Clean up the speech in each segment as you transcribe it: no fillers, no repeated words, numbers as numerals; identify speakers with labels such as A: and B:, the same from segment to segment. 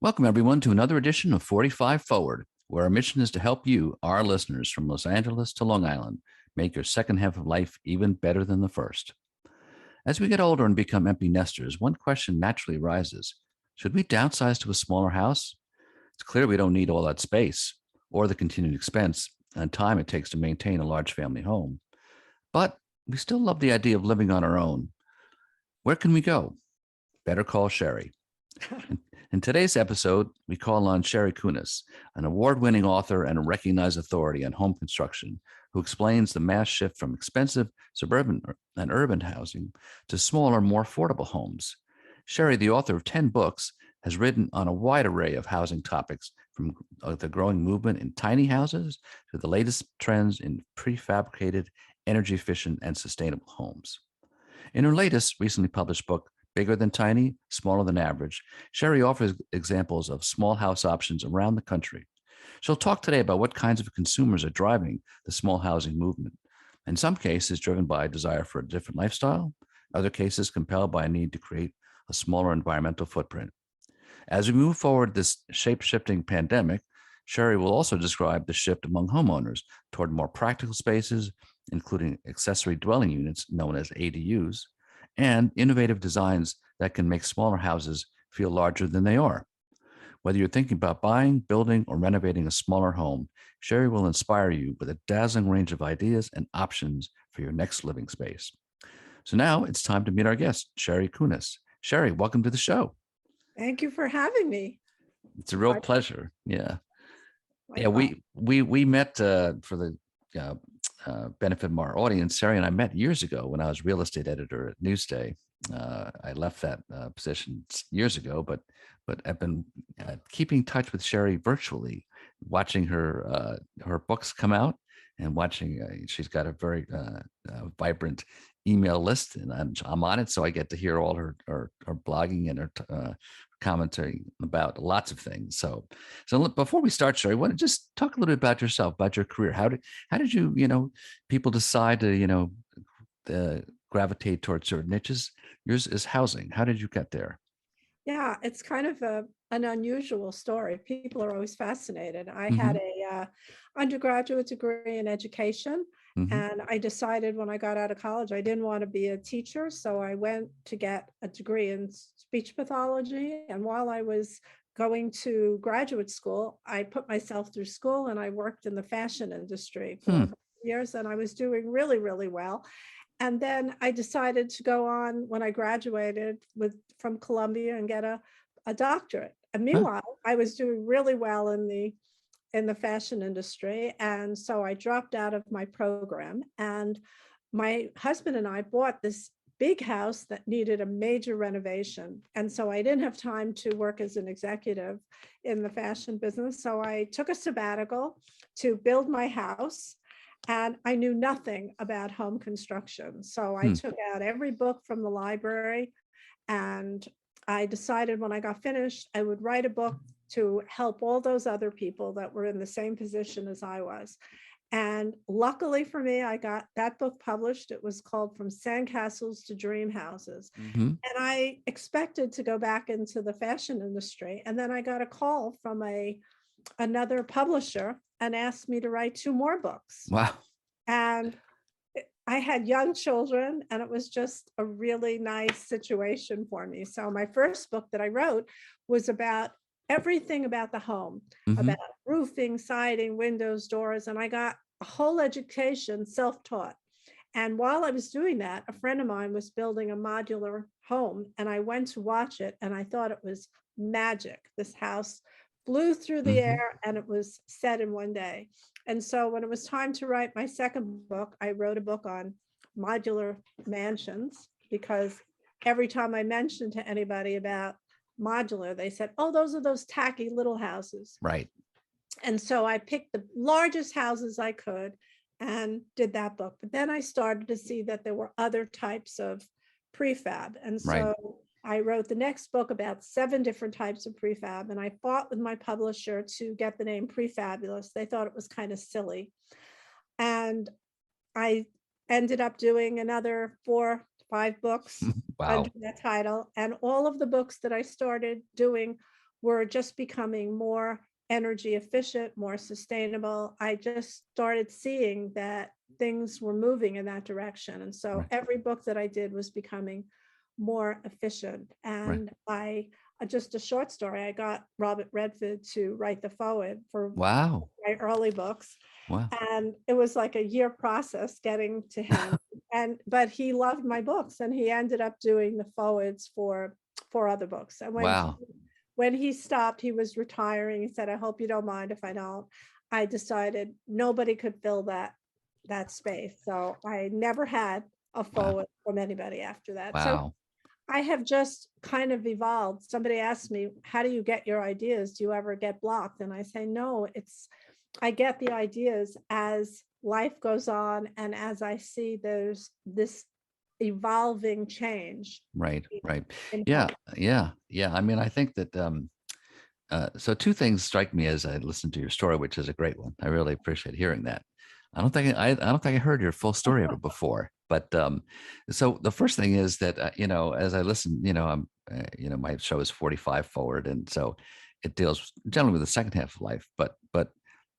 A: Welcome, everyone, to another edition of 45 Forward, where our mission is to help you, our listeners from Los Angeles to Long Island, make your second half of life even better than the first. As we get older and become empty nesters, one question naturally arises. Should we downsize to a smaller house? It's clear we don't need all that space or the continued expense and time it takes to maintain a large family home. But we still love the idea of living on our own. Where can we go? Better call Sheri. In today's episode, we call on Sheri Koones, an award-winning author and a recognized authority on home construction, who explains the mass shift from expensive suburban and urban housing to smaller, more affordable homes. Sheri, the author of 10 books, has written on a wide array of housing topics, from the growing movement in tiny houses to the latest trends in prefabricated, energy-efficient, and sustainable homes. In her latest, recently published book, Bigger Than Tiny, Smaller Than Average, Sheri offers examples of small house options around the country. She'll talk today about what kinds of consumers are driving the small housing movement. In some cases, driven by a desire for a different lifestyle, other cases compelled by a need to create a smaller environmental footprint. As we move forward this shape-shifting pandemic, Sheri will also describe the shift among homeowners toward more practical spaces, including accessory dwelling units known as ADUs, and innovative designs that can make smaller houses feel larger than they are. Whether you're thinking about buying, building, or renovating a smaller home, Sheri will inspire you with a dazzling range of ideas and options for your next living space. So now it's time to meet our guest, Sheri Koones. Sheri, welcome to the show.
B: Thank you for having me.
A: It's a real pleasure. Yeah.
B: My
A: Yeah,
B: God.
A: we met for the benefit of our audience. Sheri and I met years ago when I was real estate editor at Newsday. I left that position years ago, but I've been keeping in touch with Sheri virtually, watching her books come out and watching. She's got a very vibrant email list, and I'm on it, so I get to hear all her blogging and her commentary about lots of things. So before we start, Sheri, want to just talk a little bit about yourself, about your career. How did you people decide to gravitate towards certain niches? Yours is housing. How did you get there?
B: Yeah, it's kind of an unusual story. People are always fascinated. I
A: Mm-hmm.
B: had a undergraduate degree in education,
A: Mm-hmm.
B: and I decided when I got out of college I didn't want to be a teacher, so I went to get a degree in speech pathology. And while I was going to graduate school, I put myself through school and I worked in the fashion industry for a
A: Hmm.
B: couple of years, and I was doing really, really well. And then I decided to go on when I graduated from Columbia and get a doctorate. And
A: Huh.
B: meanwhile, I was doing really well in the fashion industry. And so I dropped out of my program. And my husband and I bought this big house that needed a major renovation. And so I didn't have time to work as an executive in the fashion business. So I took a sabbatical to build my house. And I knew nothing about home construction. So I
A: Hmm.
B: took out every book from the library, and I decided when I got finished, I would write a book to help all those other people that were in the same position as I was. And luckily for me, I got that book published. It was called From Sandcastles to Dream Houses.
A: Mm-hmm.
B: And I expected to go back into the fashion industry. And then I got a call from another publisher and asked me to write 2 more books.
A: Wow.
B: And I had young children, and it was just a really nice situation for me. So my first book that I wrote was about everything about the home,
A: Mm-hmm.
B: about roofing, siding, windows, doors, and I got a whole education self-taught. And while I was doing that, a friend of mine was building a modular home, and I went to watch it, and I thought it was magic. This house flew through the
A: Mm-hmm.
B: air, and it was set in one day. And so when it was time to write my second book, I wrote a book on modular mansions, because every time I mentioned to anybody about modular, they said, oh, those are those tacky little houses.
A: Right.
B: And so I picked the largest houses I could and did that book. But then I started to see that there were other types of prefab. And
A: Right.
B: so I wrote the next book about 7 different types of prefab. And I fought with my publisher to get the name Prefabulous. They thought it was kind of silly. And I ended up doing another 4, 5 books
A: Wow.
B: under that title. And all of the books that I started doing were just becoming more energy efficient, more sustainable. I just started seeing that things were moving in that direction. And so
A: Right.
B: every book that I did was becoming more efficient.
A: Right.
B: And I just a short story, I got Robert Redford to write the foreword for
A: Wow.
B: my early books.
A: Wow.
B: And it was like a year process getting to him. But he loved my books and he ended up doing the forwards for other books. And
A: Wow.
B: when he stopped, he was retiring. He said, I hope you don't mind if I don't. I decided nobody could fill that space. So I never had a
A: Wow.
B: forward from anybody after that. So
A: Wow.
B: I have just kind of evolved. Somebody asked me, how do you get your ideas? Do you ever get blocked? And I say, no, I get the ideas as life goes on and as I see there's this evolving change
A: Right. Right.
B: in
A: Yeah.
B: home.
A: Yeah. I mean, I think that so two things strike me as I listen to your story, which is a great one. I really appreciate hearing that. I don't think I heard your full story of it before. But so the first thing is that as I listen, my show is 45 forward, and so it deals generally with the second half of life. But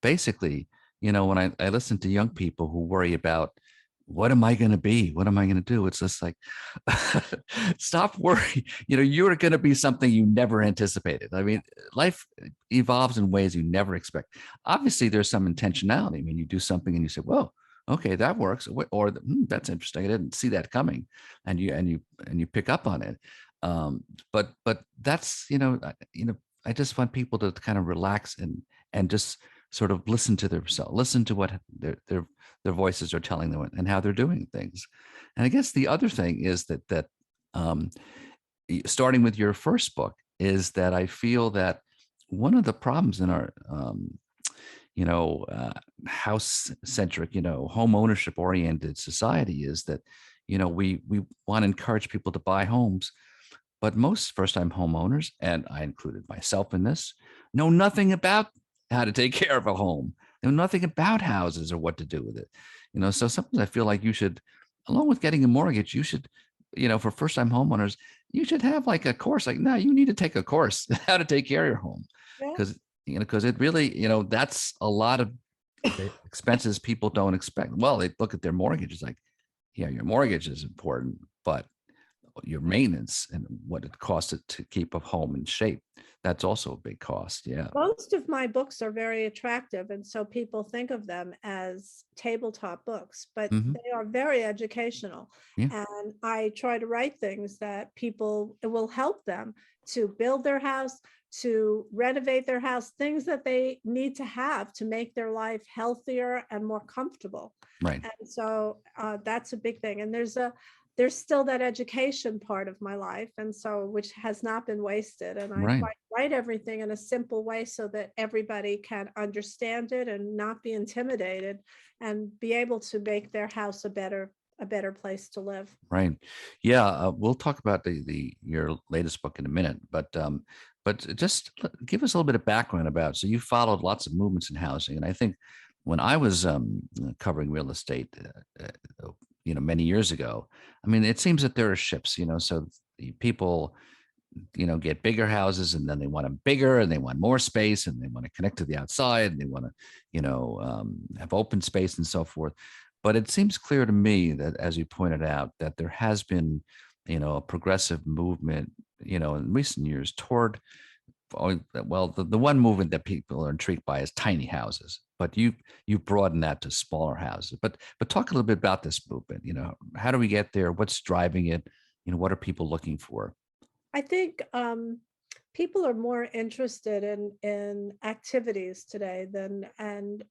A: basically, when I listen to young people who worry about what am I going to be, what am I going to do, it's just like stop worrying. You're going to be something you never anticipated. I mean, life evolves in ways you never expect. Obviously, there's some intentionality. I mean, you do something and you say, "Whoa, okay, that works," or "That's interesting. I didn't see that coming," and you pick up on it. But that's I just want people to kind of relax and just sort of listen to themselves, listen to what their voices are telling them and how they're doing things. And I guess the other thing is that um, starting with your first book is that I feel that one of the problems in our you know house centric, home ownership oriented society is that we want to encourage people to buy homes, but most first time homeowners, and I included myself in this, know nothing about how to take care of a home. They know nothing about houses or what to do with it. So sometimes I feel like you should, along with getting a mortgage, you should, for first time homeowners, you should have like a course. Like, no, you need to take a course how to take care of your home.
B: Yeah.
A: Because it really, that's a lot of expenses people don't expect. Well, they look at their mortgage. It's like, yeah, your mortgage is important, but your maintenance and what it costs it to keep a home in shape, that's also a big cost. Yeah.
B: Most of my books are very attractive, and so people think of them as tabletop books, but
A: Hmm.
B: they are very educational.
A: Yeah.
B: And I try to write things that people, it will help them to build their house, to renovate their house, things that they need to have to make their life healthier and more comfortable.
A: Right.
B: And so that's a big thing. And there's still that education part of my life, and so which has not been wasted. And I
A: Right.
B: try to write everything in a simple way so that everybody can understand it and not be intimidated and be able to make their house a better place to live.
A: Right. Yeah. We'll talk about the your latest book in a minute, but just give us a little bit of background about. So you followed lots of movements in housing, and I think when I was covering real estate, many years ago, I mean, it seems that there are shifts. So the people get bigger houses and then they want them bigger and they want more space and they want to connect to the outside and they want to, have open space and so forth. But it seems clear to me that, as you pointed out, that there has been, a progressive movement, in recent years toward, well, the one movement that people are intrigued by is tiny houses, but you broaden that to smaller houses. But talk a little bit about this movement. How do we get there? What's driving it? What are people looking for?
B: I think people are more interested in activities today than and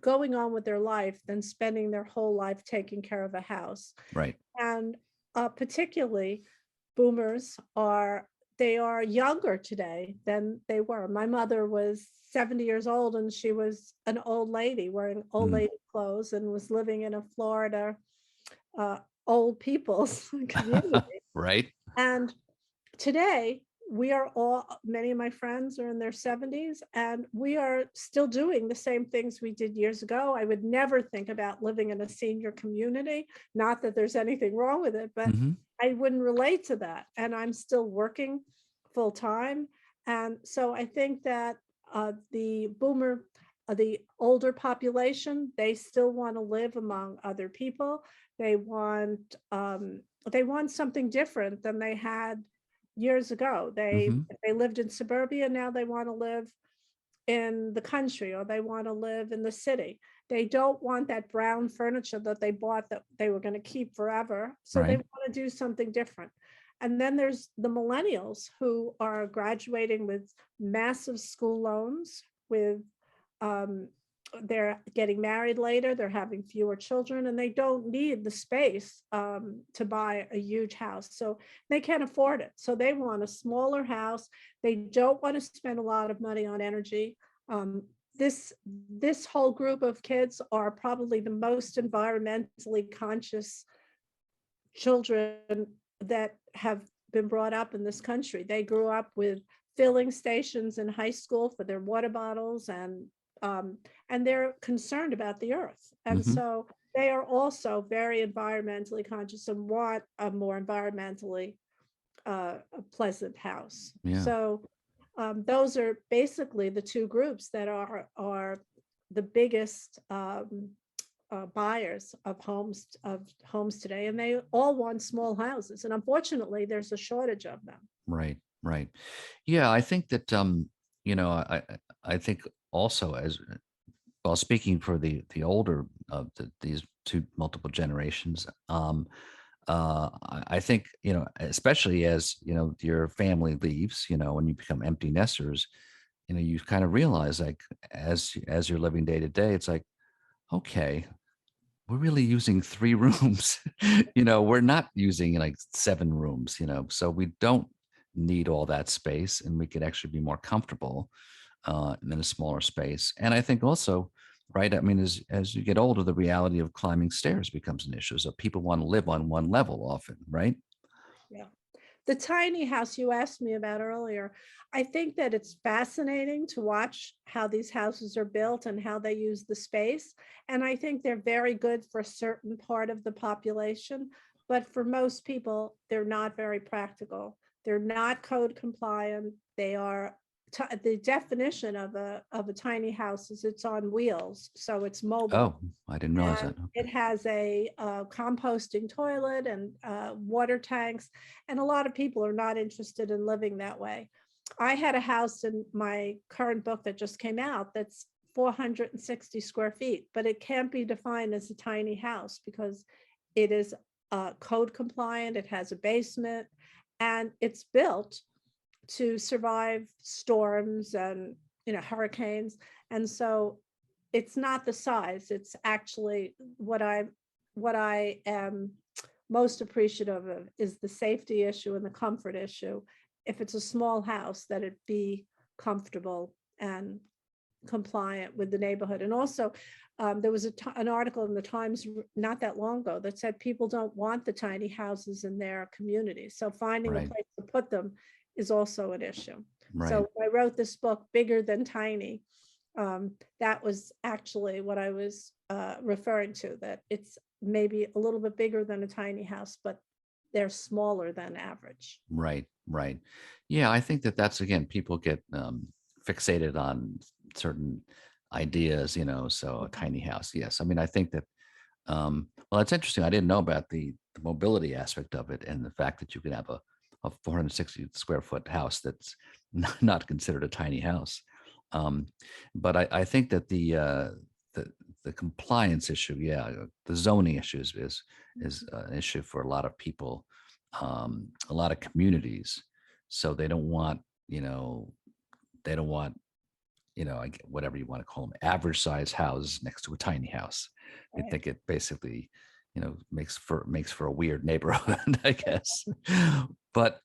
B: going on with their life than spending their whole life taking care of a house.
A: Right.
B: And particularly boomers they are younger today than they were. My mother was 70 years old and she was an old lady wearing old
A: Mm.
B: lady clothes and was living in a Florida uh, old people's community.
A: Right.
B: And today we are all, many of my friends are in their 70s and we are still doing the same things we did years ago. I would never think about living in a senior community, not that there's anything wrong with it, but
A: Hmm.
B: I wouldn't relate to that. And I'm still working full time And so I think that the older population, they still want to live among other people. They want they want something different than they had years ago.
A: Hmm.
B: They lived in suburbia, now they want to live in the country, or they want to live in the city. They don't want that brown furniture that they bought that they were going to keep forever. So they
A: Right.
B: want to do something different. And then there's the millennials who are graduating with massive school loans, with um, they're getting married later, they're having fewer children, and they don't need the space to buy a huge house. So they can't afford it. So they want a smaller house. They don't want to spend a lot of money on energy. Um, this whole group of kids are probably the most environmentally conscious children that have been brought up in this country. They grew up with filling stations in high school for their water bottles, um, and they're concerned about the earth. And
A: Hmm.
B: so they are also very environmentally conscious and want a more environmentally a pleasant house.
A: Yeah.
B: So those are basically the two groups that are the biggest buyers of homes today, and they all want small houses. And unfortunately, there's a shortage of them.
A: Right. Right. Yeah. I think that you know, I think also as well, speaking for the older of these two multiple generations, I think, you know, especially as, you know, your family leaves, you know, when you become empty nesters, you know, you kind of realize, like, as you're living day to day, it's like, okay, we're really using 3 rooms. You know, we're not using like 7 rooms, you know, so we don't need all that space, and we could actually be more comfortable in a smaller space. And I think also, right, I mean, as you get older, the reality of climbing stairs becomes an issue. So people want to live on one level often, right?
B: Yeah. The tiny house you asked me about earlier, I think that it's fascinating to watch how these houses are built and how they use the space. And I think they're very good for a certain part of the population. But for most people, they're not very practical. They're not code compliant. They are the definition of a tiny house is it's on wheels, so it's mobile,
A: Oh, I didn't realize
B: and
A: that. Okay.
B: it has a composting toilet and water tanks. And a lot of people are not interested in living that way. I had a house in my current book that just came out that's 460 square feet, but it can't be defined as a tiny house because it is code compliant, it has a basement, and it's built to survive storms and hurricanes. And so it's not the size, it's actually what I am most appreciative of is the safety issue and the comfort issue. If it's a small house, that it be comfortable and compliant with the neighborhood. And also, there was an article in the Times not that long ago that said people don't want the tiny houses in their community. So finding a
A: Right.
B: place to put them is also an issue.
A: Right.
B: So I wrote this book, Bigger Than Tiny. That was actually what I was referring to, that it's maybe a little bit bigger than a tiny house, but they're smaller than average.
A: Right. Right. Yeah. I think that that's, again, people get fixated on certain ideas, you know, so a tiny house. Yes. I mean, I think that, well, it's interesting. I didn't know about the mobility aspect of it, and the fact that you can have a 460 square foot house that's not considered a tiny house. Um, but I think that the the compliance issue, yeah, the zoning issues is an issue for a lot of people, a lot of communities. So they don't want, you know, they don't want, you know, whatever you want to call them, average size houses next to a tiny house. They
B: Right.
A: think it basically, you know, makes for a weird neighborhood, I guess. But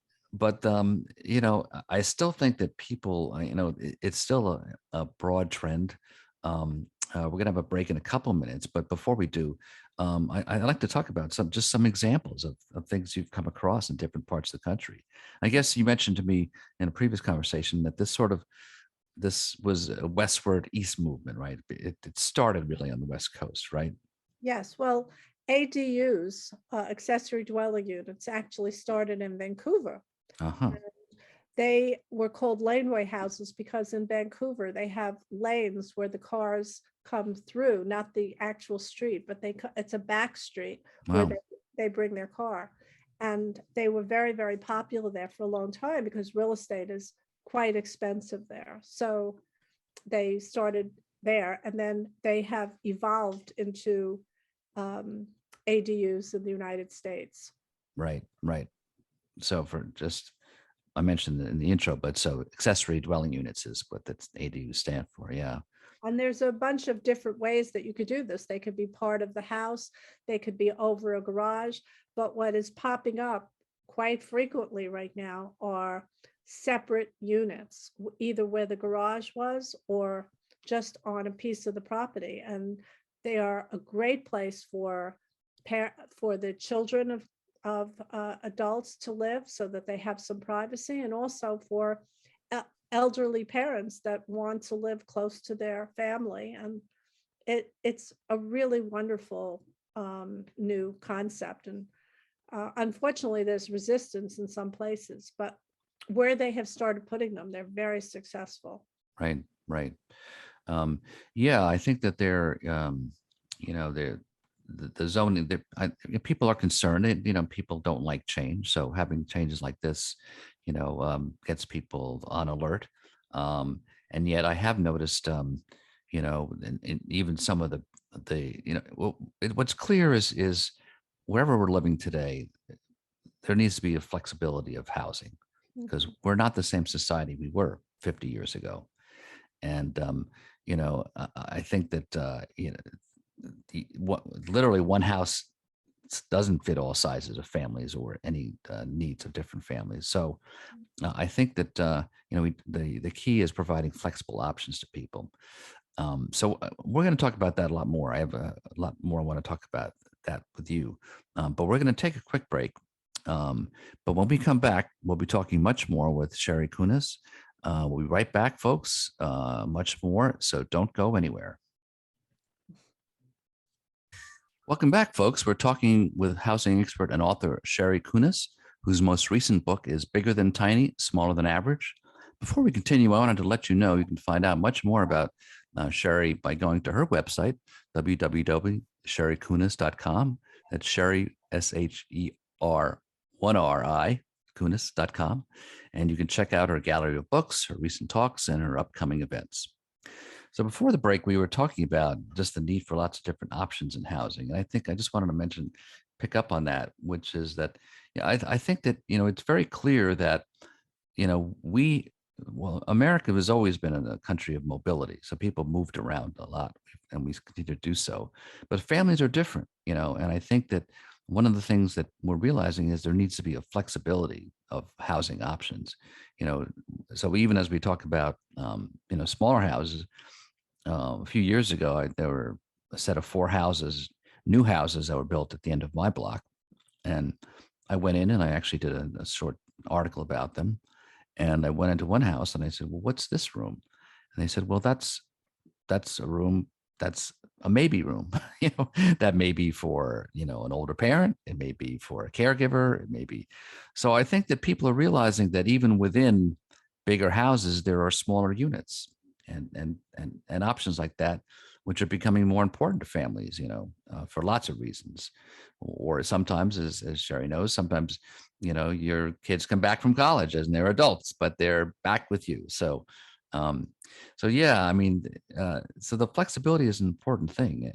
A: you know, I still think that people, you know, it's still a broad trend. We're gonna have a break in a couple minutes, but before we do, I'd like to talk about some examples of things you've come across in different parts of the country. I guess you mentioned to me in a previous conversation that this was a westward east movement, right? It started really on the West Coast, right?
B: Yes, well, ADUs, accessory dwelling units, actually started in Vancouver.
A: Uh huh.
B: they were called laneway houses because in Vancouver, they have lanes where the cars come through, not the actual street, but it's a back street where
A: Wow.
B: they bring their car. And they were very, very popular there for a long time because real estate is quite expensive there. So they started there, and then they have evolved into ADUs in the United States.
A: Right. Right. So I mentioned in the intro, but so accessory dwelling units is what that's ADU stand for. Yeah.
B: And there's a bunch of different ways that you could do this. They could be part of the house, they could be over a garage. But what is popping up quite frequently right now are separate units, either where the garage was or just on a piece of the property. And they are a great place for the children of adults to live so that they have some privacy, and also for elderly parents that want to live close to their family. And it's a really wonderful new concept. And unfortunately, there's resistance in some places, but where they have started putting them, they're very successful.
A: Right. Right. Yeah, I think that the zoning, people are concerned. People don't like change, so having changes like this, gets people on alert. And yet, I have noticed, and even some of what's clear is wherever we're living today, there needs to be a flexibility of housing because
B: Mhm.
A: we're not the same society we were 50 years ago. And I think that literally one house doesn't fit all sizes of families or any needs of different families. So I think that the key is providing flexible options to people. So we're going to talk about that a lot more. I have a lot more I want to talk about that with you, but we're going to take a quick break. But when we come back, we'll be talking much more with Sheri Koones. We'll be right back, folks. Much more. So don't go anywhere. Welcome back, folks. We're talking with housing expert and author Sheri Koones, whose most recent book is Bigger Than Tiny, Smaller Than Average. Before we continue, I wanted to let you know you can find out much more about Sheri by going to her website, www.sherikoones.com. That's Sheri, SHER1RI, Koones.com. And you can check out her gallery of books, her recent talks, and her upcoming events. So before the break, we were talking about just the need for lots of different options in housing. And I think I just wanted to pick up on that, which is that I think that, it's very clear that, America has always been a country of mobility. So people moved around a lot and we continue to do so. But families are different, and I think that one of the things that we're realizing is there needs to be a flexibility of housing options, so even as we talk about, smaller houses, a few years ago, there were a set of 4 houses, new houses that were built at the end of my block. And I went in and I actually did a short article about them. And I went into one house and I said, well, what's this room? And they said, well, that's a room, that's a maybe room, that may be for, an older parent. It may be for a caregiver. It may be. So I think that people are realizing that even within bigger houses, there are smaller units and options like that, which are becoming more important to families, for lots of reasons. Or sometimes, as Sheri knows, sometimes, your kids come back from college and they're adults, but they're back with you. So, yeah, I mean, so the flexibility is an important thing,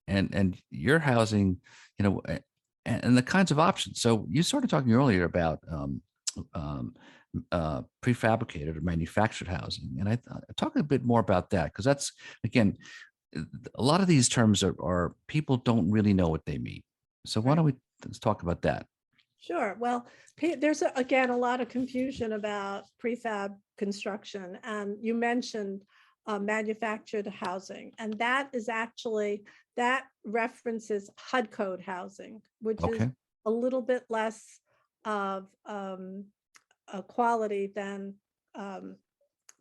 A: and your housing, and the kinds of options. So you started talking earlier about um, prefabricated or manufactured housing, and I talk a bit more about that because that's, again, a lot of these terms are people don't really know what they mean. So why don't we let's talk about that?
B: Sure. Well, there's again a lot of confusion about prefab construction, and you mentioned manufactured housing, and that is actually that references HUD code housing, which is
A: Okay,
B: a little bit less of a quality than a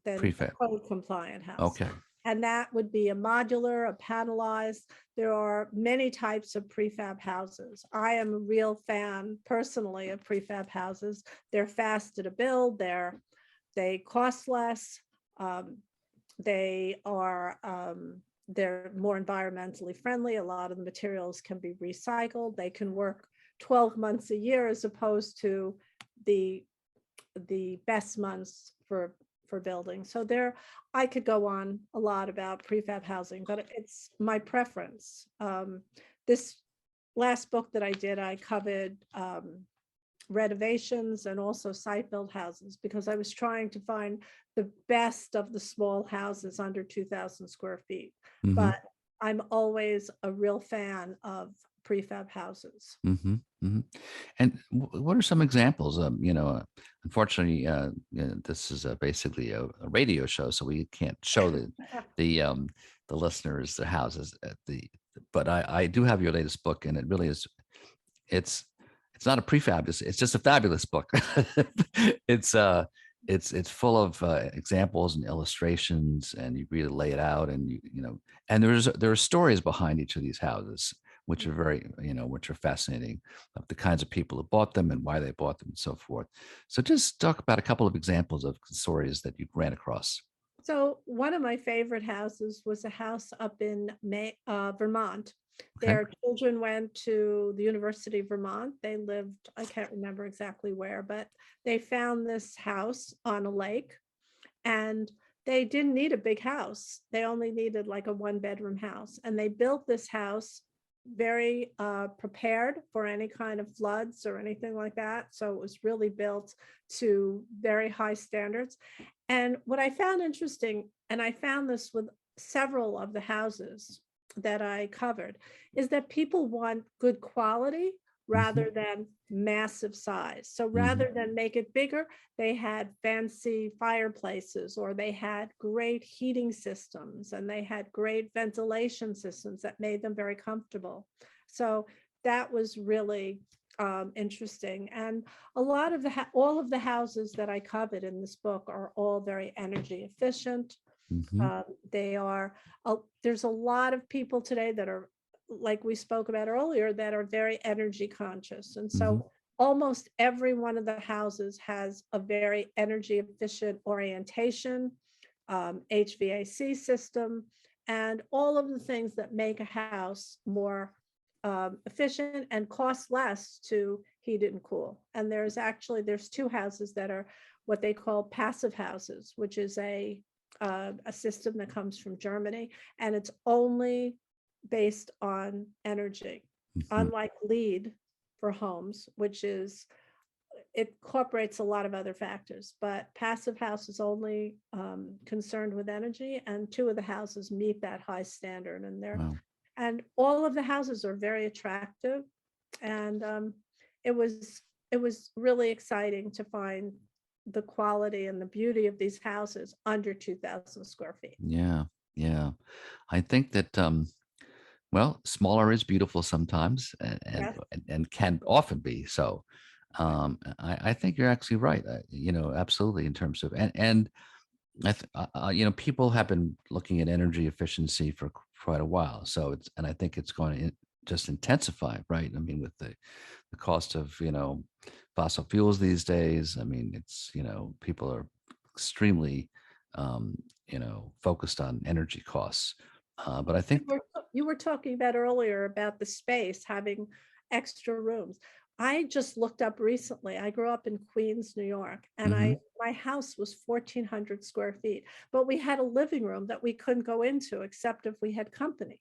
A: prefab.
B: code compliant house.
A: Okay,
B: And that would be a modular, a panelized. There are many types of prefab houses. I am a real fan personally of prefab houses. They're faster to build, they cost less, they are they're more environmentally friendly. A lot of the materials can be recycled. They can work 12 months a year as opposed to the best months for building. So there, I could go on a lot about prefab housing, but it's my preference. This last book that I did, I covered renovations and also site-built houses, because I was trying to find the best of the small houses under 2,000 square feet.
A: Hmm.
B: But I'm always a real fan of prefab houses.
A: Hmm. Hmm. And what are some examples? Unfortunately, this is basically a radio show, so we can't show the the listeners the houses at the. But I do have your latest book, and it really is. It's it's not a prefab. It's just a fabulous book. it's it's full of examples and illustrations, and you really lay it out, and and there are stories behind each of these houses, which are very, which are fascinating, of the kinds of people who bought them and why they bought them and so forth. So just talk about a couple of examples of stories that you ran across.
B: So one of my favorite houses was a house up in Vermont.
A: Okay.
B: Their children went to the University of Vermont. They lived, I can't remember exactly where, but they found this house on a lake, and they didn't need a big house. They only needed like a one-bedroom house. And they built this house very prepared for any kind of floods or anything like that. So it was really built to very high standards. And what I found interesting, and I found this with several of the houses that I covered, is that people want good quality
A: Hmm.
B: rather than massive size. So
A: Hmm.
B: rather than make it bigger, they had fancy fireplaces, or they had great heating systems, and they had great ventilation systems that made them very comfortable. So that was really interesting. And a lot of all of the houses that I covered in this book are all very energy efficient.
A: Hmm.
B: They are, there's a lot of people today that are, like we spoke about earlier, that are very energy conscious. And
A: Hmm.
B: so almost every one of the houses has a very energy efficient orientation, HVAC system, and all of the things that make a house more efficient and cost less to heat it and cool. And there's two houses that are what they call passive houses, which is a system that comes from Germany, and it's only based on energy,
A: Hmm.
B: unlike LEED for homes, which is, it incorporates a lot of other factors, but passive house is only concerned with energy, and two of the houses meet that high standard,
A: Wow.
B: and all of the houses are very attractive. And it was really exciting to find the quality and the beauty of these houses under 2,000 square feet.
A: Yeah. Yeah. I think that well, smaller is beautiful sometimes,
B: Yes.
A: and can often be so. I think you're actually right. Absolutely, in terms of, and people have been looking at energy efficiency for quite a while. So and I think it's going to just intensify, right? I mean, with the cost of fossil fuels these days. I mean, it's people are extremely um, focused on energy costs. But I think.
B: You were talking about earlier about the space having extra rooms. I just looked up recently. I grew up in Queens, New York, and
A: Mhm.
B: my house was 1,400 square feet, but we had a living room that we couldn't go into except if we had company.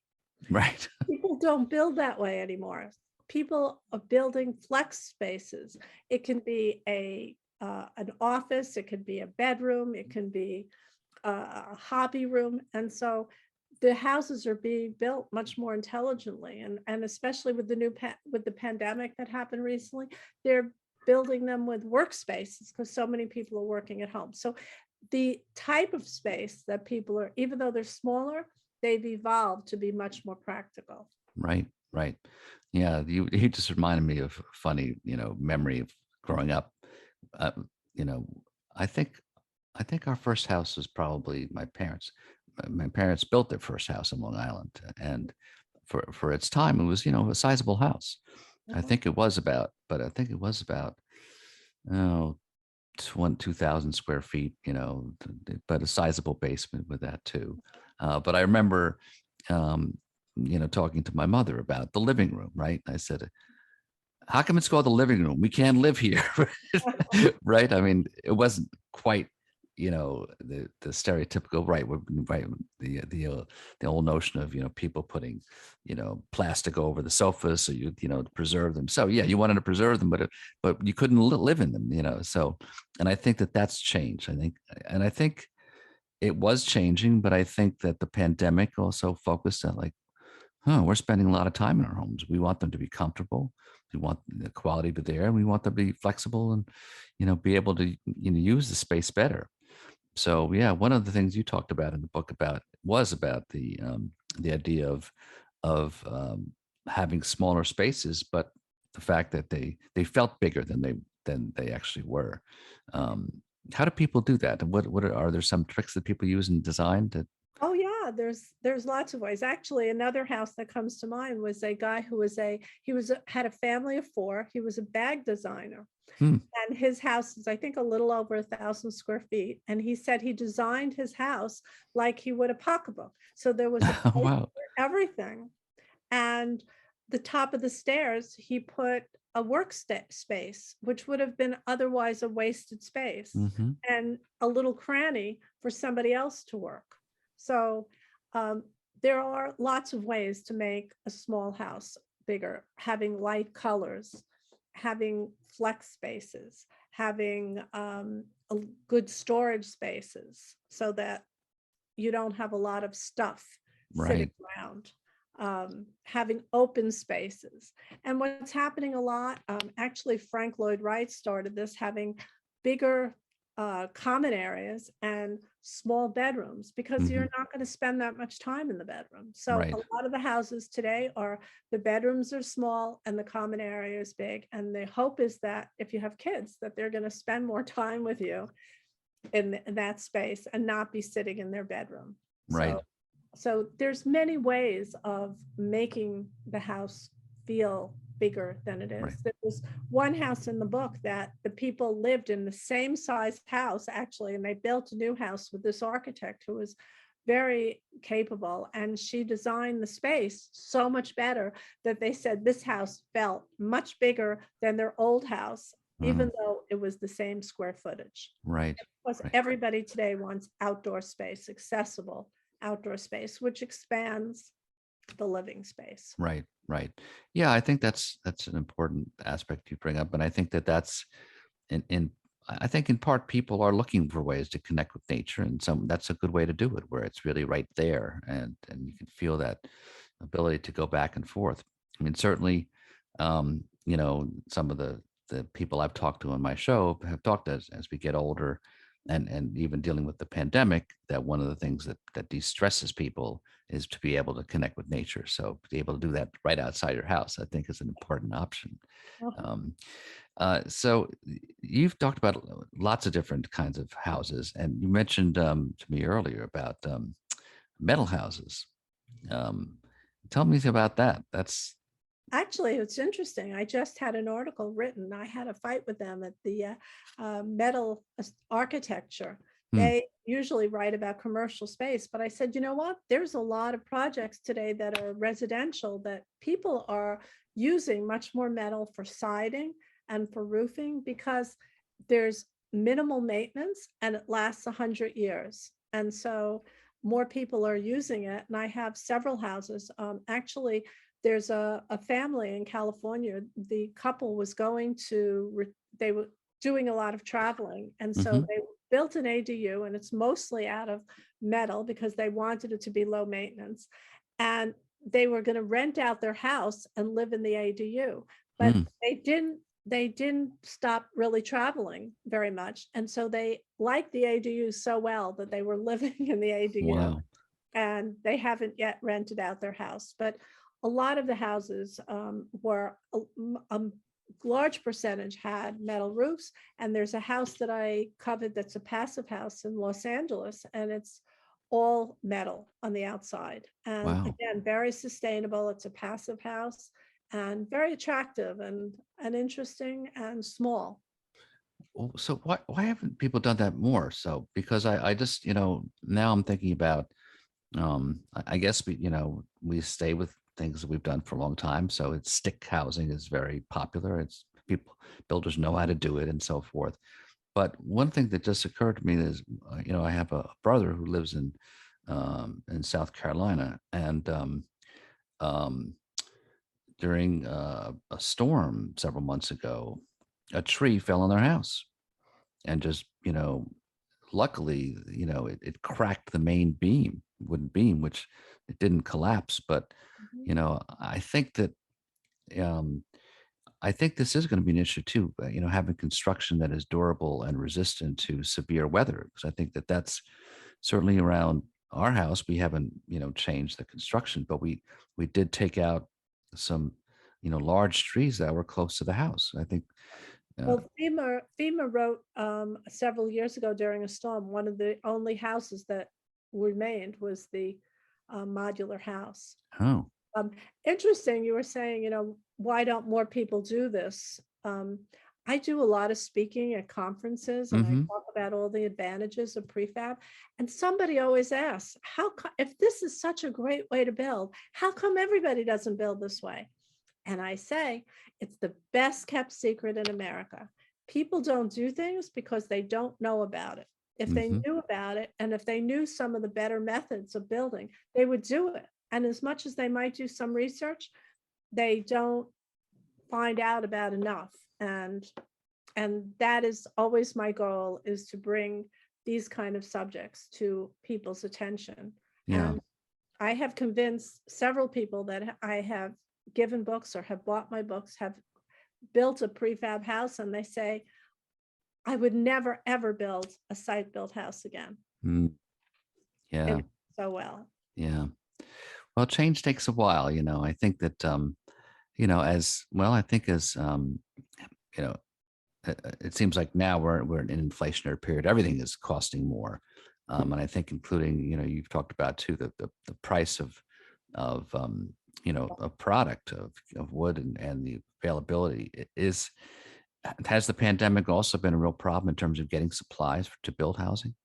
A: Right.
B: People don't build that way anymore. People are building flex spaces. It can be an office, it could be a bedroom, it can be a hobby room. And so the houses are being built much more intelligently, and especially with the with the pandemic that happened recently, they're building them with workspaces because so many people are working at home. So the type of space that people are, even though they're smaller, they've evolved to be much more practical.
A: Right. Right. Yeah. You just reminded me of a funny, memory of growing up. Uh, you know, I think I think our first house was probably my parents. my parents built their first house in Long Island, and for its time, it was, you know, a sizable house. I
B: Mhm.
A: think it was about, but I think it was about, oh, 2,000 square feet, you know, but a sizable basement with that too. But I remember, um, you know, talking to my mother about the living room, right? I said, how come it's called the living room? We can't live here, right? I mean, it wasn't quite, you know, the stereotypical, right? Right, the old notion of, you know, people putting, you know, plastic over the sofas so you know, to preserve them. So yeah, you wanted to preserve them, but you couldn't live in them, you know. So, and I think that that's changed. I think it was changing, but I think that the pandemic also focused on like, we're spending a lot of time in our homes. We want them to be comfortable. We want the quality to be there, and we want them to be flexible and, you know, be able to, you know, use the space better. So yeah, one of the things you talked about in the book about was about the idea of having smaller spaces, but the fact that they felt bigger than they actually were. Um, how do people do that? And what are there some tricks that people use in design to?
B: Oh yeah, there's lots of ways. Actually, another house that comes to mind was a guy who was had a family of four. He was a bag designer,
A: Hmm.
B: and his house is, I think, a little over 1,000 square feet. And he said he designed his house like he would a pocketbook. So there was a place
A: Wow.
B: for everything. And the top of the stairs, he put a space, which would have been otherwise a wasted space,
A: Hmm.
B: and a little cranny for somebody else to work. So um, there are lots of ways to make a small house bigger, having light colors, having flex spaces, having good storage spaces so that you don't have a lot of stuff sitting
A: Right.
B: around, having open spaces. And what's happening a lot, actually, Frank Lloyd Wright started this, having bigger common areas and small bedrooms, because
A: Hmm.
B: you're not going to spend that much time in the bedroom. So a
A: Right.
B: lot of the houses today are, the bedrooms are small and the common area is big. And the hope is that if you have kids, that they're going to spend more time with you in that space and not be sitting in their bedroom.
A: Right.
B: So there's many ways of making the house feel bigger than it
A: Right.
B: is. There was one house in the book that the people lived in the same size house, actually, and they built a new house with this architect who was very capable, and she designed the space so much better that they said this house felt much bigger than their old house,
A: Mm.
B: even though it was the same square footage.
A: Right.
B: Because
A: Right.
B: everybody today wants outdoor space, accessible outdoor space, which expands the living space.
A: Right. Right. Yeah, I think that's an important aspect you bring up, and I think that that's in I think in part people are looking for ways to connect with nature, and some that's a good way to do it, where it's really right there, and you can feel that ability to go back and forth. I mean, certainly, you know, some of the people I've talked to on my show have talked as we get older, and even dealing with the pandemic, that one of the things that de-stresses people is to be able to connect with nature. So to be able to do that right outside your house, I think, is an important option.
B: Uh-huh.
A: Um, so you've talked about lots of different kinds of houses, and you mentioned to me earlier about metal houses. Um, tell me about that. That's
B: Actually, it's interesting. I just had an article written. I had a fight with them at the metal architecture.
A: hmm,
B: They usually write about commercial space, but I said, you know what? There's a lot of projects today that are residential that people are using much more metal for siding and for roofing, because there's minimal maintenance and it lasts 100 years. And so more people are using it. And I have several houses. Actually, there's a family in California. The couple was going to, they were doing a lot of traveling. And so
A: hmm,
B: they built an ADU, and it's mostly out of metal because they wanted it to be low maintenance. And they were going to rent out their house and live in the ADU, but
A: hmm,
B: they didn't stop really traveling very much. And so they liked the ADU so well that they were living in the ADU,
A: wow,
B: and they haven't yet rented out their house. But a lot of the houses were a large percentage had metal roofs. And there's a house that I covered that's a passive house in Los Angeles, and it's all metal on the outside. And
A: Wow.
B: again, very sustainable. It's a passive house and very attractive and interesting and small.
A: Well, so why haven't people done that more? So because I just, now I'm thinking about, I guess we stay with things that we've done for a long time. So it's stick housing is very popular. It's people, builders know how to do it and so forth. But one thing that just occurred to me is, I have a brother who lives in South Carolina, and um, during a storm several months ago, a tree fell on their house, and just luckily, it cracked the main beam, wooden beam, which it didn't collapse. But
B: Mhm.
A: I think that um, I think this is going to be an issue too. Having construction that is durable and resistant to severe weather, because I think that that's certainly around our house. We haven't changed the construction, but we did take out some large trees that were close to the house. I think. Uh,
B: Well, FEMA wrote several years ago during a storm, one of the only houses that remained was the modular house.
A: oh.
B: Um, Interesting, you were saying, why don't more people do this? I do a lot of speaking at conferences and I
A: Mm-hmm.
B: talk about all the advantages of prefab. And somebody always asks, if this is such a great way to build, how come everybody doesn't build this way? And I say, it's the best kept secret in America. People don't do things because they don't know about it. If they
A: Mm-hmm.
B: knew about it, and if they knew some of the better methods of building, they would do it. And as much as they might do some research, they don't find out about enough. And that is always my goal, is to bring these kind of subjects to people's attention.
A: Yeah.
B: And I have convinced several people that I have given books or have bought my books, have built a prefab house, and they say, I would never, ever build a site built house again.
A: Mm,
B: It
A: yeah.
B: so well.
A: Yeah. Well, change takes a while. I think that as well. I think as you know, it seems like now we're in an inflationary period. Everything is costing more, and I think including you've talked about too the price of a product of wood and the availability is. Has the pandemic also been a real problem in terms of getting supplies to build housing?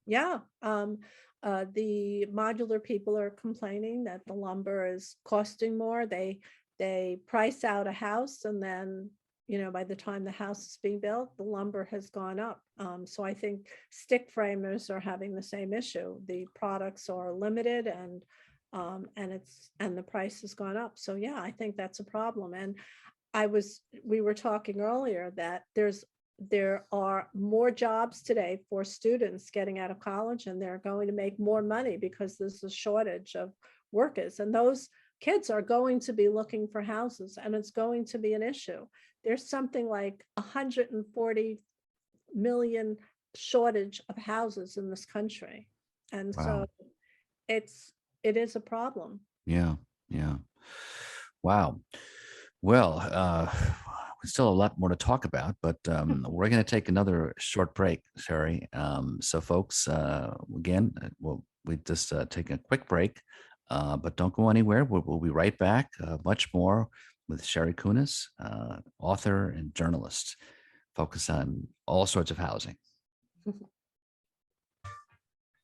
B: Yeah. The modular people are complaining that the lumber is costing more. They price out a house, and then by the time the house is being built, the lumber has gone up. So I think stick framers are having the same issue. The products are limited, and the price has gone up. So yeah, I think that's a problem. And we were talking earlier that there are more jobs today for students getting out of college, and they're going to make more money because there's a shortage of workers, and those kids are going to be looking for houses, and it's going to be an issue. There's something like 140 million shortage of houses in this country, and so
A: Wow.
B: it is a problem.
A: Yeah. Yeah. Wow. Well, we still have a lot more to talk about, but we're going to take another short break, Sherry. So, folks, again, we just take a quick break, but don't go anywhere. We'll be right back. Much more with Sheri Koones, author and journalist, focus on all sorts of housing.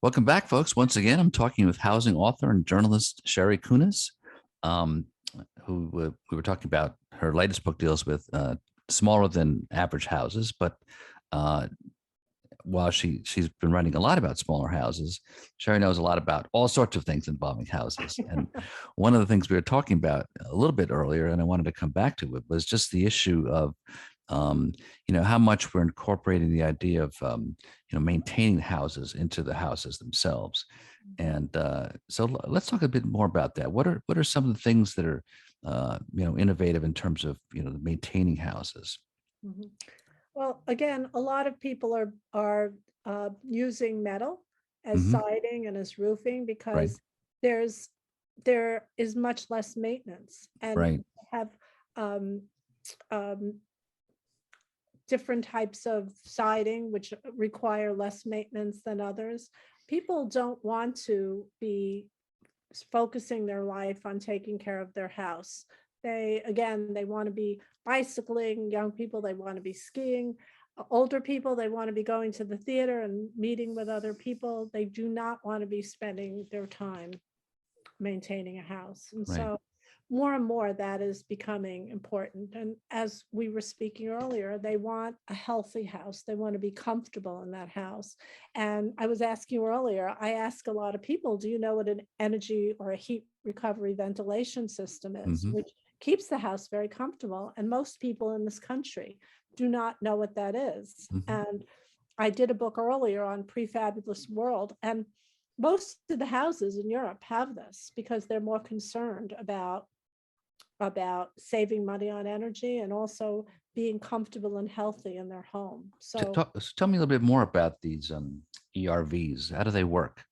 A: Welcome back, folks. Once again, I'm talking with housing author and journalist Sheri Koones, um, who we were talking about. Her latest book deals with smaller than average houses, but uh, while she's been writing a lot about smaller houses, Sheri knows a lot about all sorts of things involving houses. And one of the things we were talking about a little bit earlier, and I wanted to come back to it, was just the issue of um, how much we're incorporating the idea of maintaining houses into the houses themselves. And so let's talk a bit more about that. What are some of the things that are innovative in terms of maintaining houses?
B: Mhm. Well, again, a lot of people are using metal as
A: Hmm.
B: siding and as roofing
A: Right.
B: because there's there is much less maintenance, and
A: Right.
B: have um, um, different types of siding which require less maintenance than others. people don't want to be focusing their life on taking care of their house. They want to be bicycling, young people, they want to be skiing, older people, they want to be going to the theater and meeting with other people. They do not want to be spending their time maintaining a house. And
A: Right.
B: so more and more that is becoming important. And as we were speaking earlier, they want a healthy house. They want to be comfortable in that house. And I was asking you earlier, I ask a lot of people, do you know what an energy or a heat recovery ventilation system is,
A: Hmm.
B: which keeps the house very comfortable. And most people in this country do not know what that is.
A: Hmm.
B: And I did a book earlier on Prefabulous World, and most of the houses in Europe have this because they're more concerned about saving money on energy and also being comfortable and healthy in their home. So
A: Tell me a little bit more about these ERVs. How do they work?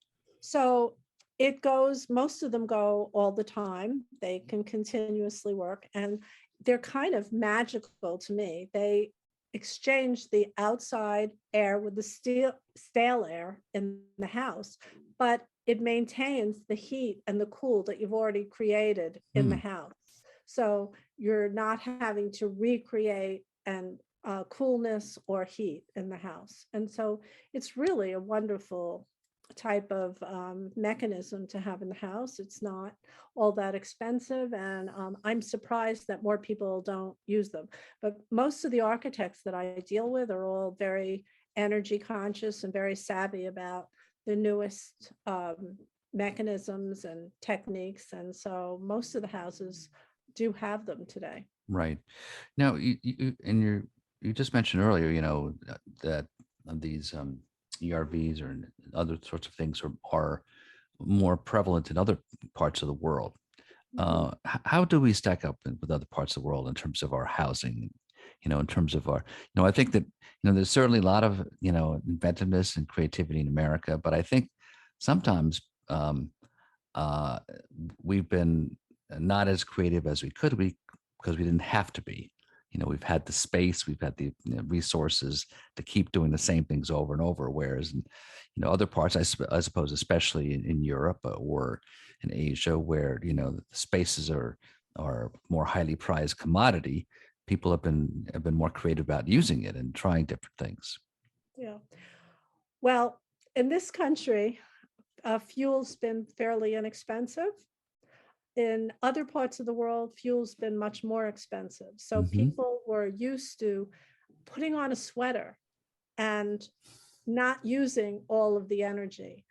B: so it goes, most of them go all the time. They can continuously work, and they're kind of magical to me. They exchange the outside air with the stale air in the house, but it maintains the heat and the cool that you've already created in the
A: Hmm.
B: house. So you're not having to recreate and coolness or heat in the house. And so it's really a wonderful type of mechanism to have in the house. It's not all that expensive, and I'm surprised that more people don't use them. But most of the architects that I deal with are all very energy conscious and very savvy about the newest mechanisms and techniques, and so most of the houses do have them today.
A: Right. Now, you just mentioned earlier, that these ERVs or other sorts of things are more prevalent in other parts of the world.
B: Mhm.
A: How do we stack up with other parts of the world in terms of our housing? In terms of our, I think that there's certainly a lot of inventiveness and creativity in America, but I think sometimes uh, we've been not as creative as we could be because we didn't have to be. We've had the space, we've had the resources to keep doing the same things over and over. Whereas in other parts, I suppose, especially in Europe or in Asia, where the spaces are more highly prized commodity, people have been more creative about using it and trying different things.
B: Yeah. Well, in this country, fuel's been fairly inexpensive. In other parts of the world, fuel's been much more expensive. So
A: Hmm.
B: people were used to putting on a sweater and not using all of the energy.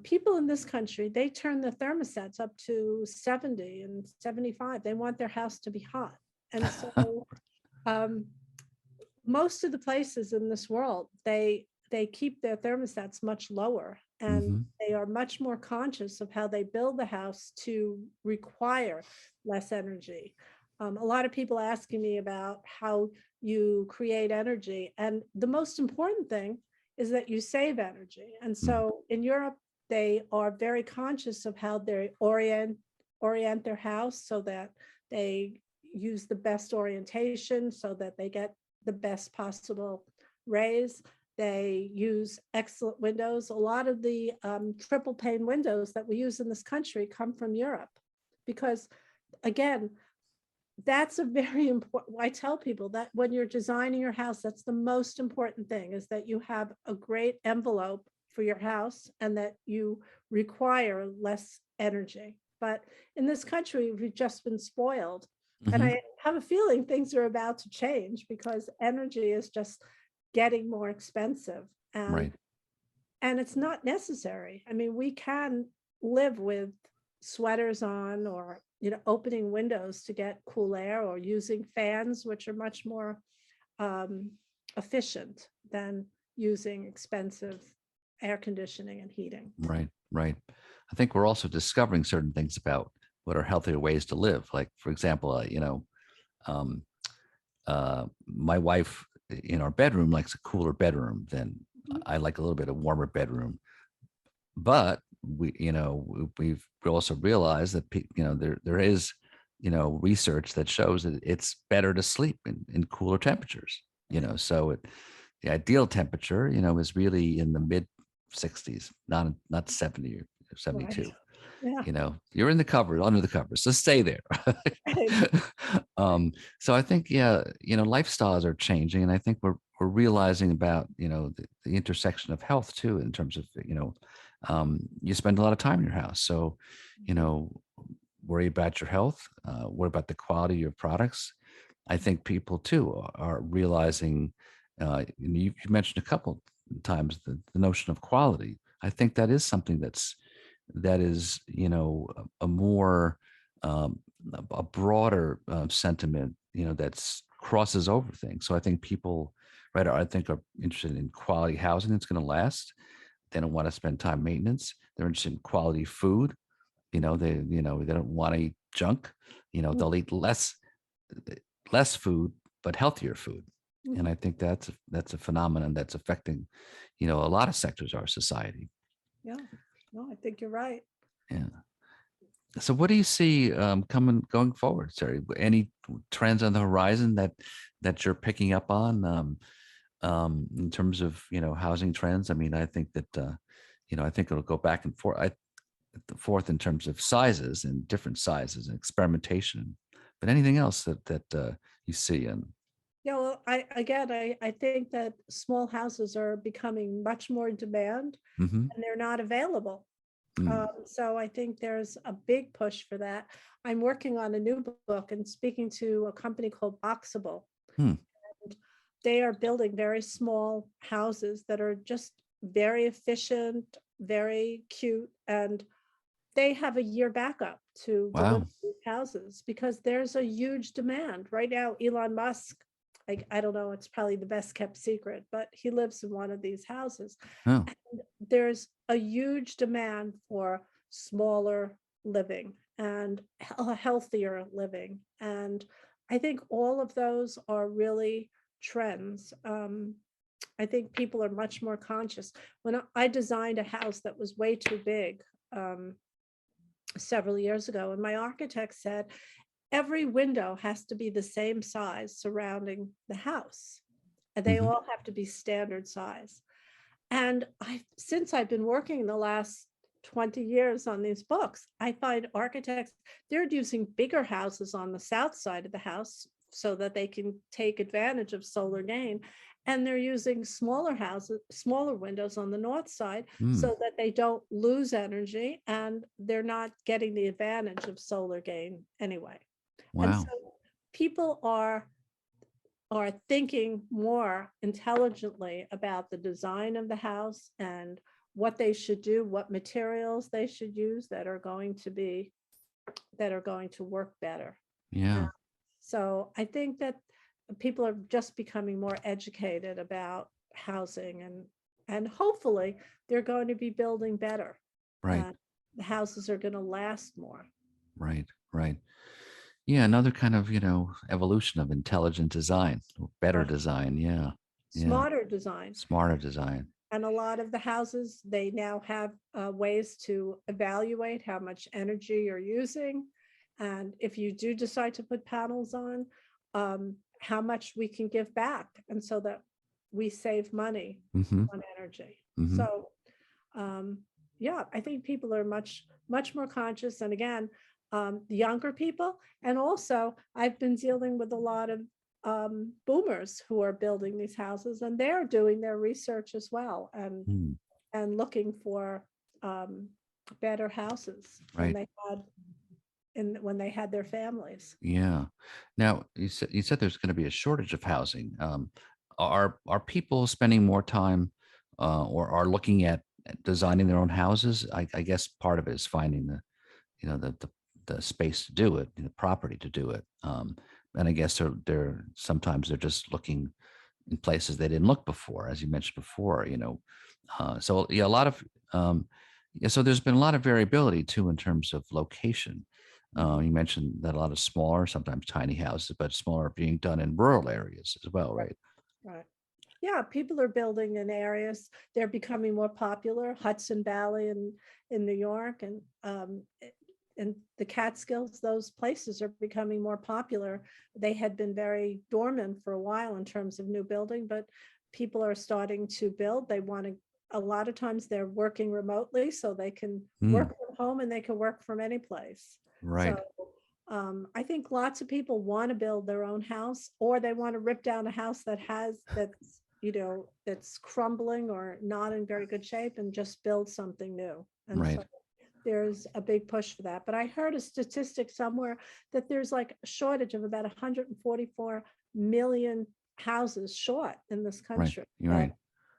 B: People in this country, they turn the thermostats up to 70 and 75. They want their house to be hot. And so um, most of the places in this world, they keep their thermostats much lower, and
A: Hmm.
B: they are much more conscious of how they build the house to require less energy. A lot of people asking me about how you create energy, and the most important thing is that you save energy. And so in Europe, they are very conscious of how they orient their house so that they use the best orientation so that they get the best possible rays. They use excellent windows. A lot of the triple pane windows that we use in this country come from Europe because, again, that's a very important. I tell people that when you're designing your house, that's the most important thing, is that you have a great envelope for your house and that you require less energy. But in this country, we've just been spoiled. And
A: Hmm.
B: I have a feeling things are about to change because energy is just getting more expensive.
A: Right.
B: And it's not necessary. I mean, we can live with sweaters on, or opening windows to get cool air, or using fans, which are much more um, efficient than using expensive air conditioning and heating.
A: Right, right. I think we're also discovering certain things about what are healthier ways to live. Like, for example, um, my wife in our bedroom likes a cooler bedroom than
B: Mhm.
A: I like a little bit of warmer bedroom. But we've also realized that there is research that shows that it's better to sleep in cooler temperatures. So the ideal temperature is really in the mid 60s, not 70 or
B: Right.
A: 72.
B: Yeah.
A: You're in the covers, under the covers, so stay there.
B: Right.
A: So I think, yeah, lifestyles are changing, and I think we're realizing about, the intersection of health too, in terms of, you spend a lot of time in your house. So, you
B: Mhm.
A: know, worry about your health, worry about the quality of your products. I think people too are realizing, and you mentioned a couple times the notion of quality. I think that is something that is, a more, um, a broader sentiment, that's crosses over things. So I think people, right, I think are interested in quality housing that's going to last. They don't want to spend time maintenance. They're interested in quality food. They don't want to eat junk. They'll eat less food, but healthier food. And
B: Mhm.
A: I think that's a phenomenon that's affecting, a lot of sectors of our society.
B: Yeah. No, I think you're right.
A: Yeah. So what do you see going forward, Sari? Any trends on the horizon that you're picking up on, in terms of, housing trends? I mean, I think that, I think it'll go back and forth in terms of sizes and different sizes and experimentation. But anything else that you see? And
B: Yeah, well, I think that small houses are becoming much more in demand
A: hmm
B: and they're not available.
A: mm,
B: So I think there's a big push for that. I'm working on a new book and speaking to a company called Boxable.
A: hmm,
B: And they are building very small houses that are just very efficient, very cute, and they have a year backup to deliver
A: wow,
B: these houses because there's a huge demand. Right now, Elon Musk, I don't know, it's probably the best kept secret, but he lives in one of these houses.
A: oh,
B: And there's a huge demand for smaller living and healthier living. And I think all of those are really trends. I think people are much more conscious. When I designed a house that was way too big, um, several years ago, and my architect said every window has to be the same size surrounding the house, and they
A: hmm
B: all have to be standard size. And since I've been working the last 20 years on these books, I find architects, they're using bigger houses on the south side of the house so that they can take advantage of solar gain. And they're using smaller houses, smaller windows on the north side
A: mm,
B: so that they don't lose energy and they're not getting the advantage of solar gain anyway. And so
A: wow,
B: people are thinking more intelligently about the design of the house and what they should do, what materials they should use that are going to work better. Uh,
A: yeah,
B: so I think that people are just becoming more educated about housing and hopefully they're going to be building better.
A: right,
B: Uh, the houses are going to last more.
A: right, right. Yeah, another kind of, evolution of intelligent design, or better
B: Right.
A: design. Yeah, yeah,
B: Smarter design.
A: smarter design.
B: And a lot of the houses, they now have ways to evaluate how much energy you're using. And if you do decide to put panels on, how much we can give back. And so that we save money
A: hmm
B: on energy.
A: hmm
B: So, um, yeah, I think people are much more conscious. And again, the younger people. And also, I've been dealing with a lot of boomers who are building these houses, and they're doing their research as well,
A: mm,
B: and looking for um, better houses
A: right.
B: when they had their families.
A: Yeah. Now you said there's going to be a shortage of housing. Are people spending more time, or are looking at designing their own houses? I guess part of it is finding you know the, the the space to do it, the property to do it. And I guess they're sometimes they're just looking in places they didn't look before, as you mentioned before. So yeah, a lot of yeah. So there's been a lot of variability too in terms of location.
B: Mhm.
A: You mentioned that a lot of smaller, sometimes tiny houses, but smaller are being done in rural areas as well,
B: Right.
A: right?
B: Right. Yeah, people are building in areas. They're becoming more popular. Hudson Valley in New York and the Catskills, those places are becoming more popular. They had been very dormant for a while in terms of new building, but people are starting to build. They want to a lot of times they're working remotely, so they can work
A: Mm,
B: from home and they can work from any place. So
A: right.
B: I think lots of people want to build their own house, or they want to rip down a house that's, that's crumbling or not in very good shape and just build something new. And
A: Right.
B: so there's a big push for that. But I heard a statistic somewhere that there's like a shortage of about 144 million houses short in this
A: Right.
B: country,
A: You're
B: that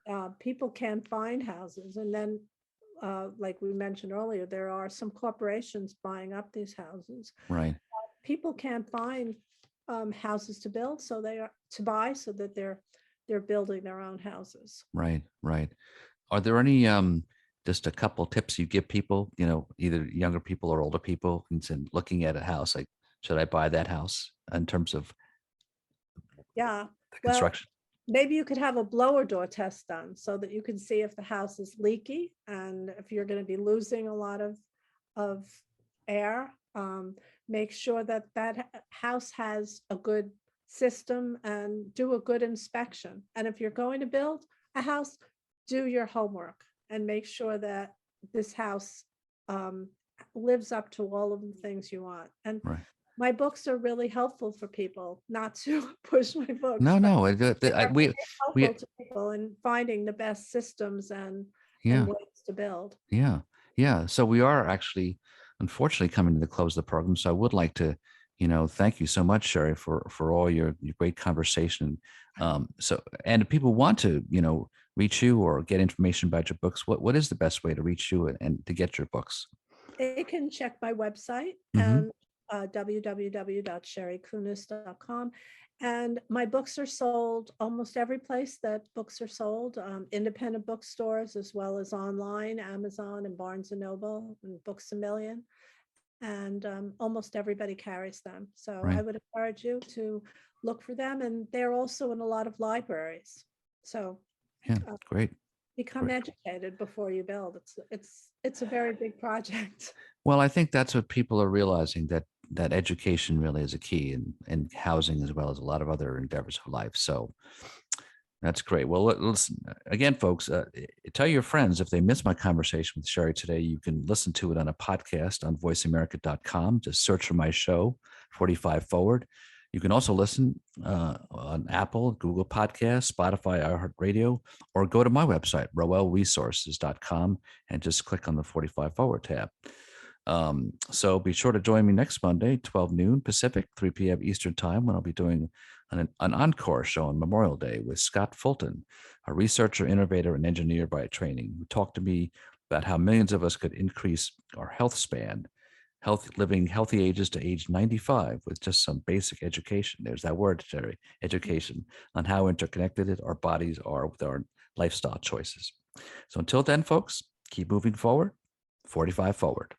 A: right.
B: people can find houses. And then, like we mentioned earlier, there are some corporations buying up these houses.
A: Right.
B: People can't find houses to build, so they are to buy, so that they're building their own houses.
A: Right. Right. Are there any just a couple tips you give people, either younger people or older people, in looking at a house, like should I buy that house in terms of
B: Yeah.
A: the
B: Well,
A: construction?
B: maybe you could have a blower door test done so that you can see if the house is leaky and if you're going to be losing a lot of air. Make sure that house has a good system and do a good inspection. And if you're going to build a house, do your homework and make sure that this house um, lives up to all of the things you want. And
A: Right.
B: my books are really helpful for people, not to push my books,
A: No,
B: but
A: no.
B: they are really helpful
A: We,
B: to people in finding the best systems and
A: yeah,
B: ways to build.
A: yeah, yeah. So we are actually, unfortunately, coming to the close of the program. So I would like to, thank you so much, Sheri, for all your great conversation. So, and if people want to, reach you or get information about your books, what is the best way to reach you and to get your books?
B: They can check my website
A: Hmm.
B: and www.sherikoones.com. And my books are sold almost every place that books are sold, independent bookstores, as well as online, Amazon and Barnes and Noble and Books A Million. And almost everybody carries them. So I
A: Right.
B: would encourage you to look for them. And they're also in a lot of libraries. So
A: Yeah.
B: uh,
A: Great.
B: become
A: Great.
B: educated before you build. It's a very big project.
A: Well, I think that's what people are realizing, that education really is a key in housing as well as a lot of other endeavors of life. So that's great. Well, listen again, folks. Tell your friends if they missed my conversation with Sheri today, you can listen to it on a podcast on voiceamerica.com. Just search for my show, 45 Forward. You can also listen on Apple, Google Podcasts, Spotify, iHeartRadio, or go to my website, roelresources.com, and just click on the 45 Forward tab. So be sure to join me next Monday, 12 noon Pacific, 3 p.m. Eastern Time, when I'll be doing an encore show on Memorial Day with Scott Fulton, a researcher, innovator, and engineer by training, who talked to me about how millions of us could increase our health span, living healthy ages to age 95 with just some basic education. There's that word, Sheri, education, on how interconnected our bodies are with our lifestyle choices. So until then, folks, keep moving forward, 45 forward.